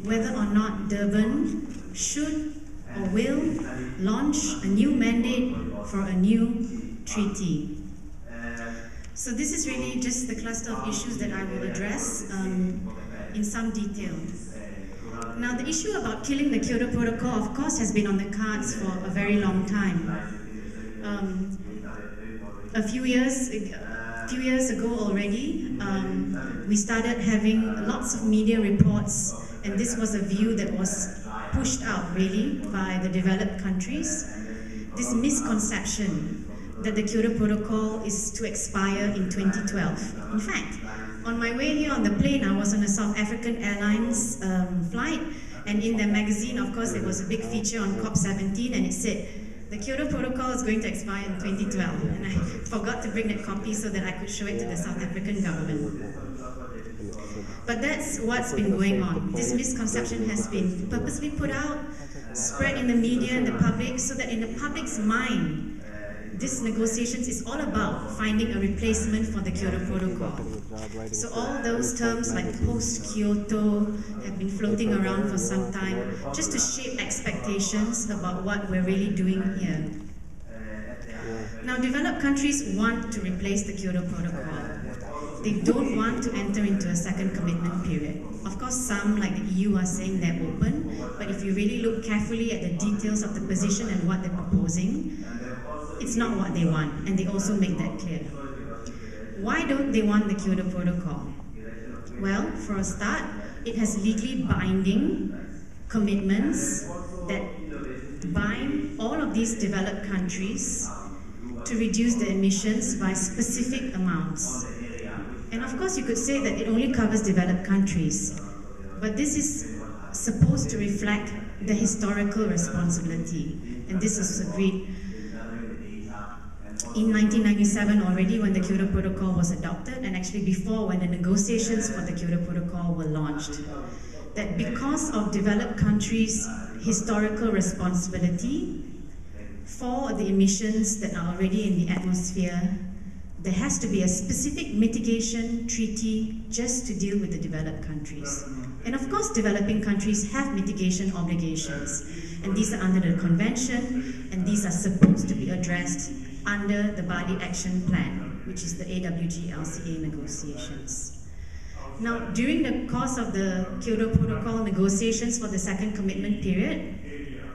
whether or not Durban should or will launch a new mandate for a new treaty. So this is really just the cluster of issues that I will address in some detail. Now, the issue about killing the Kyoto Protocol, of course, has been on the cards for a very long time. A few years ago already, we started having lots of media reports, and this was a view that was pushed out really by the developed countries. This misconception that the Kyoto Protocol is to expire in 2012. In fact, on my way here on the plane, I was on a South African Airlines flight, and in their magazine, of course, there was a big feature on COP17, and it said, the Kyoto Protocol is going to expire in 2012. And I forgot to bring that copy so that I could show it to the South African government. But that's what's been going on. This misconception has been purposely put out, spread in the media and the public, so that in the public's mind, this negotiations is all about finding a replacement for the Kyoto Protocol. So all those terms like post-Kyoto have been floating around for some time, just to shape expectations about what we're really doing here. Now, developed countries want to replace the Kyoto Protocol. They don't want to enter into a second commitment period. Of course, some, like the EU, are saying they're open, but if you really look carefully at the details of the position and what they're proposing, it's not what they want, and they also make that clear. Why don't they want the Kyoto Protocol? Well, for a start, it has legally binding commitments that bind all of these developed countries to reduce their emissions by specific amounts. And of course, you could say that it only covers developed countries, but this is supposed to reflect the historical responsibility, and this is agreed in 1997 already, when the Kyoto Protocol was adopted, and actually before, when the negotiations for the Kyoto Protocol were launched, that because of developed countries' historical responsibility for the emissions that are already in the atmosphere, there has to be a specific mitigation treaty just to deal with the developed countries. And of course, developing countries have mitigation obligations, and these are under the convention, and these are supposed to be addressed under the Bali Action Plan, which is the AWG-LCA negotiations. Now, during the course of the Kyoto Protocol negotiations for the second commitment period,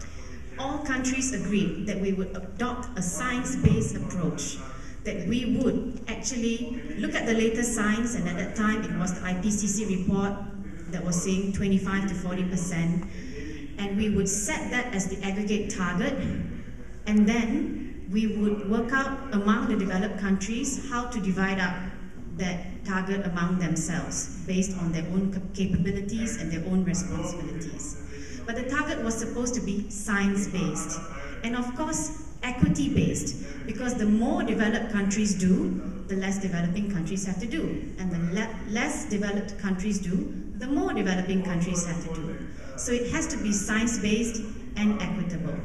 all countries agreed that we would adopt a science-based approach, that we would actually look at the latest science, and at that time it was the IPCC report that was saying 25 to 40%, and we would set that as the aggregate target, and then we would work out among the developed countries how to divide up that target among themselves based on their own capabilities and their own responsibilities. But the target was supposed to be science-based, and of course equity-based, because the more developed countries do, the less developing countries have to do, and the less developed countries do, the more developing countries have to do. So it has to be science-based and equitable.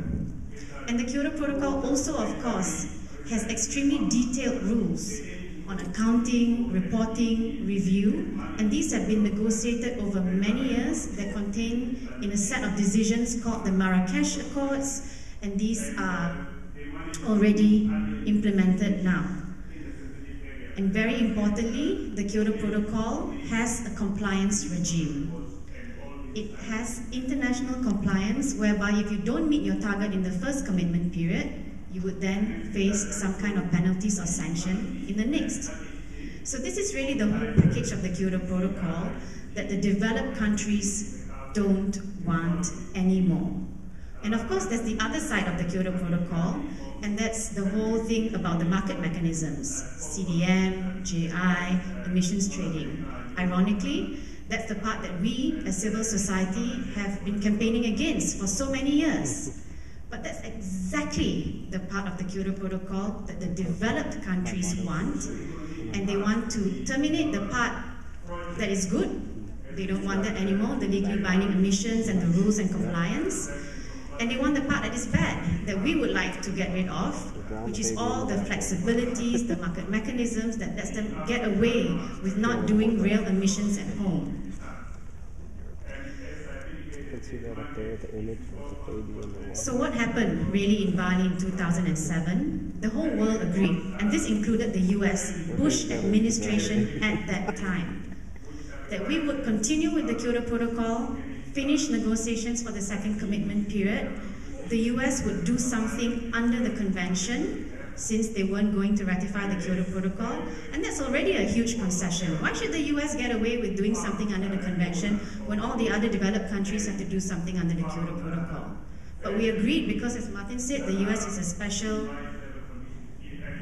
And the Kyoto Protocol also, of course, has extremely detailed rules on accounting, reporting, review, and these have been negotiated over many years. They're contained in a set of decisions called the Marrakesh Accords, and these are already implemented now. And very importantly, the Kyoto Protocol has a compliance regime. It has international compliance, whereby if you don't meet your target in the first commitment period, you would then face some kind of penalties or sanction in the next. So this is really the whole package of the Kyoto Protocol that the developed countries don't want anymore. And of course, there's the other side of the Kyoto Protocol, and that's the whole thing about the market mechanisms, CDM, JI, emissions trading. Ironically, that's the part that we, as civil society, have been campaigning against for so many years. But that's exactly the part of the Kyoto Protocol that the developed countries want, and they want to terminate the part that is good. They don't want that anymore, the legally binding emissions and the rules and compliance. And they want the part that is bad, that we would like to get rid of, which is all the flexibilities, the market mechanisms that lets them get away with not doing real emissions at home. So what happened really in Bali in 2007? The whole world agreed, and this included the US, Bush administration at that time, that we would continue with the Kyoto Protocol, finish negotiations for the second commitment period. The US would do something under the convention, since they weren't going to ratify the Kyoto Protocol, and that's already a huge concession. Why should the US get away with doing something under the convention when all the other developed countries have to do something under the Kyoto Protocol? But we agreed because, as Martin said, the US is a special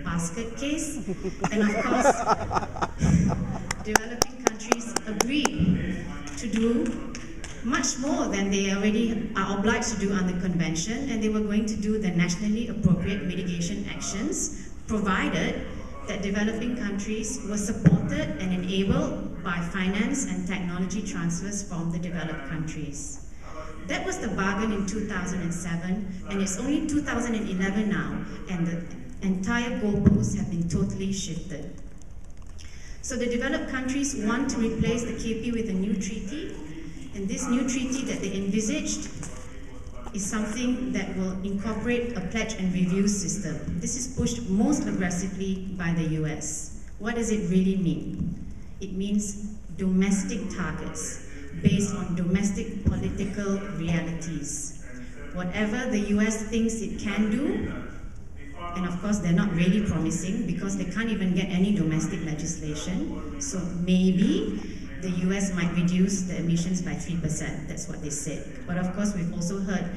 basket case, and of course, developing countries agreed to do much more than they already are obliged to do under convention, and they were going to do the nationally appropriate mitigation actions, provided that developing countries were supported and enabled by finance and technology transfers from the developed countries. That was the bargain in 2007, and it's only 2011 now, and the entire goalposts have been totally shifted. So the developed countries want to replace the KP with a new treaty. And this new treaty that they envisaged is something that will incorporate a pledge and review system. This is pushed most aggressively by the US. What does it really mean? It means domestic targets based on domestic political realities. Whatever the US thinks it can do, and of course they're not really promising because they can't even get any domestic legislation, so maybe the US might reduce the emissions by 3%, that's what they said. But of course we've also heard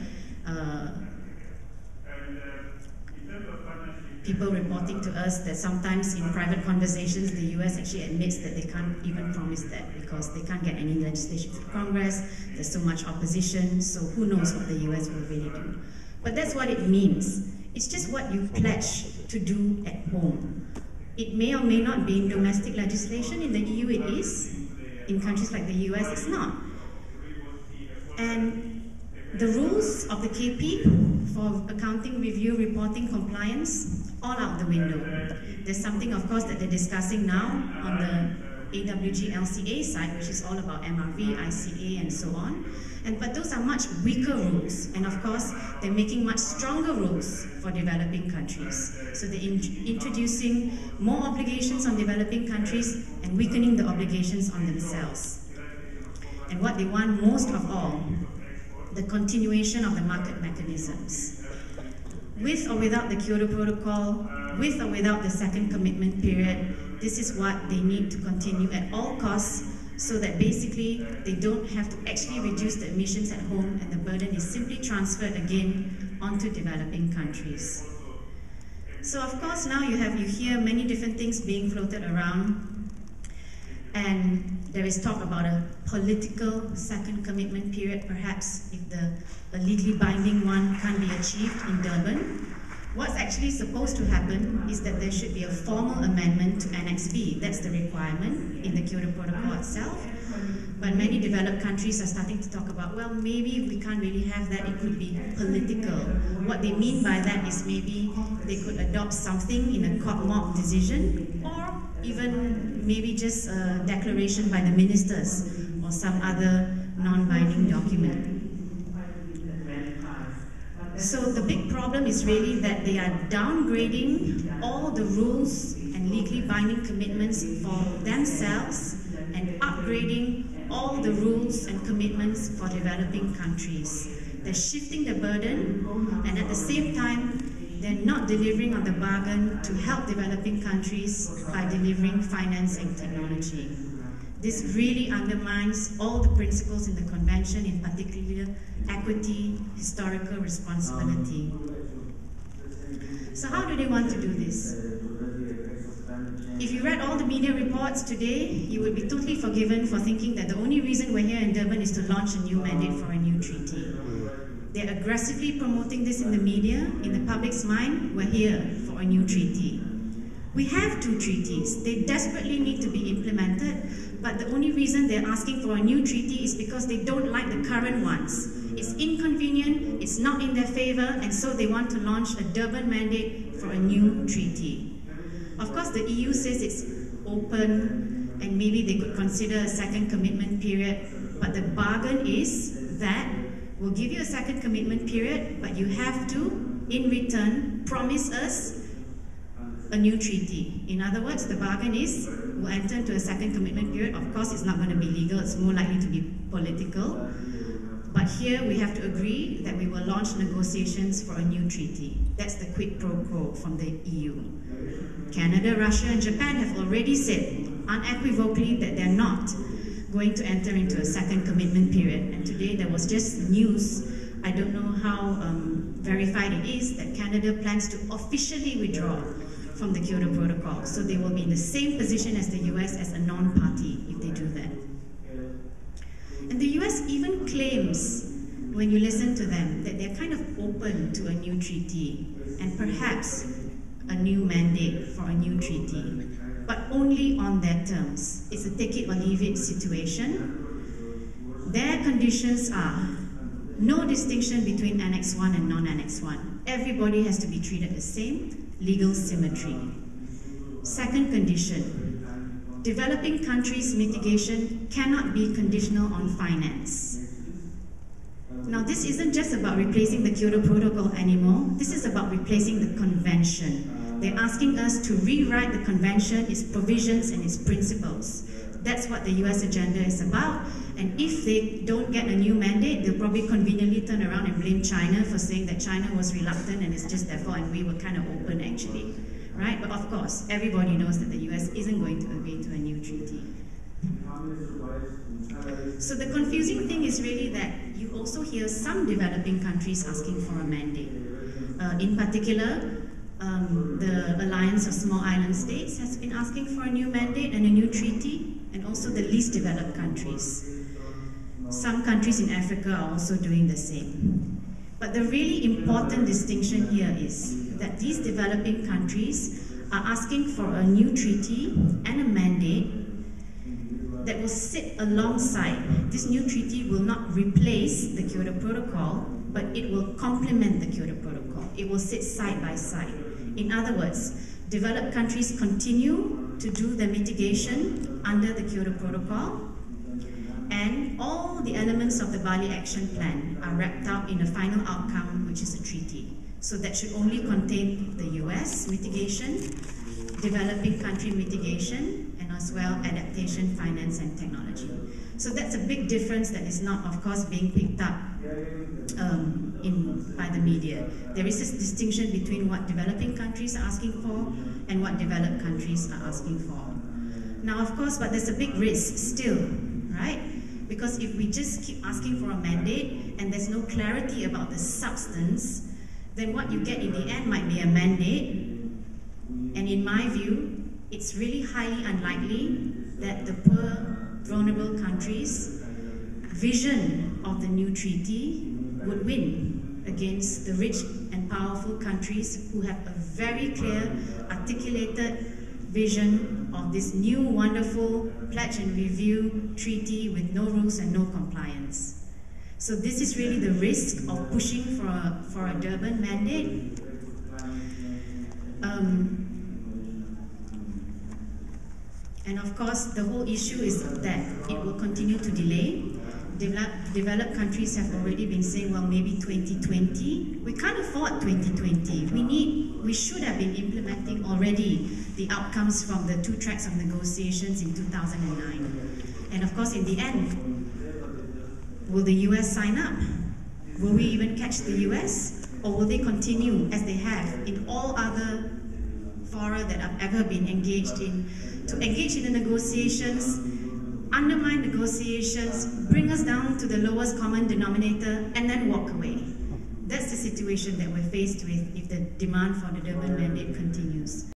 people reporting to us that sometimes in private conversations the US actually admits that they can't even promise that because they can't get any legislation from Congress, there's so much opposition, so who knows what the US will really do. But that's what it means. It's just what you pledge to do at home. It may or may not be in domestic legislation. In the EU it is. In countries like the US, it's not. And the rules of the KP for accounting, review, reporting, compliance, all out the window. There's something, of course, that they're discussing now on the AWG LCA side, which is all about MRV, ICA, and so on. But those are much weaker rules. And of course, they're making much stronger rules for developing countries. So they're introducing more obligations on developing countries and weakening the obligations on themselves. And what they want most of all, the continuation of the market mechanisms. With or without the Kyoto Protocol, with or without the second commitment period, this is what they need to continue at all costs, so that basically they don't have to actually reduce the emissions at home and the burden is simply transferred again onto developing countries. So of course now you hear many different things being floated around, and there is talk about a political second commitment period, perhaps if the legally binding one can't be achieved in Durban. What's actually supposed to happen is that there should be a formal amendment to Annex B. That's the requirement in the Kyoto Protocol itself. But many developed countries are starting to talk about, well, maybe we can't really have that, it could be political. What they mean by that is maybe they could adopt something in a court mock decision, or even maybe just a declaration by the ministers or some other non-binding document. So the big problem is really that they are downgrading all the rules and legally binding commitments for themselves and upgrading all the rules and commitments for developing countries. They're shifting the burden, and at the same time, they're not delivering on the bargain to help developing countries by delivering finance and technology. This really undermines all the principles in the convention, in particular equity, historical responsibility. So how do they want to do this? If you read all the media reports today, you would be totally forgiven for thinking that the only reason we're here in Durban is to launch a new mandate for a new treaty. They're aggressively promoting this in the media. In the public's mind, we're here for a new treaty. We have two treaties. They desperately need to be implemented, but the only reason they're asking for a new treaty is because they don't like the current ones. It's inconvenient, it's not in their favor, and so they want to launch a Durban mandate for a new treaty. Of course, the EU says it's open, and maybe they could consider a second commitment period, but the bargain is that we'll give you a second commitment period, but you have to, in return, promise us a new treaty. In other words, the bargain is, we'll enter into a second commitment period. Of course, it's not going to be legal, it's more likely to be political. But here we have to agree that we will launch negotiations for a new treaty. That's the quid pro quo from the EU. Canada, Russia, and Japan have already said unequivocally that they're not going to enter into a second commitment period. And today there was just news, I don't know how verified it is, that Canada plans to officially withdraw from the Kyoto Protocol. So they will be in the same position as the US as a non-party if they do that. And the US even claims, when you listen to them, that they're kind of open to a new treaty and perhaps a new mandate for a new treaty, but only on their terms. It's a take it or leave it situation. Their conditions are no distinction between Annex 1 and non-Annex 1. Everybody has to be treated the same, legal symmetry. Second condition, developing countries' mitigation cannot be conditional on finance. Now, this isn't just about replacing the Kyoto Protocol anymore. This is about replacing the Convention. They're asking us to rewrite the Convention, its provisions and its principles. That's what the US agenda is about. And if they don't get a new mandate, they'll probably conveniently turn around and blame China for saying that China was reluctant and it's just their fault and we were kind of open actually. Right? But of course, everybody knows that the US isn't going to agree to a new treaty. So the confusing thing is really that you also hear some developing countries asking for a mandate. In particular, the Alliance of Small Island States has been asking for a new mandate and a new treaty, and also the least developed countries. Some countries in Africa are also doing the same. But the really important distinction here is that these developing countries are asking for a new treaty and a mandate that will sit alongside. This new treaty will not replace the Kyoto Protocol, but it will complement the Kyoto Protocol. It will sit side by side. In other words, developed countries continue to do the mitigation under the Kyoto Protocol, and all the elements of the Bali Action Plan are wrapped up in a final outcome, which is a treaty. So that should only contain the US mitigation, developing country mitigation, and as well adaptation, finance, and technology. So that's a big difference that is not, of course, being picked up by the media. There is this distinction between what developing countries are asking for and what developed countries are asking for. Now, of course, but there's a big risk still, right? Because if we just keep asking for a mandate and there's no clarity about the substance, then what you get in the end might be a mandate. And in my view, it's really highly unlikely that the poor, vulnerable countries' vision of the new treaty would win against the rich and powerful countries who have a very clear, articulated vision of this new, wonderful pledge and review treaty with no rules and no compliance. So this is really the risk of pushing for a Durban mandate. And of course, the whole issue is that it will continue to delay. Developed countries have already been saying, well, maybe 2020. We can't afford 2020. We should have been implementing already the outcomes from the 2 tracks of negotiations in 2009. And of course, in the end, will the US sign up? Will we even catch the US? Or will they continue, as they have in all other fora that I've ever been engaged in, to engage in the negotiations, undermine negotiations, bring us down to the lowest common denominator, and then walk away? That's the situation that we're faced with if the demand for the Durban mandate continues.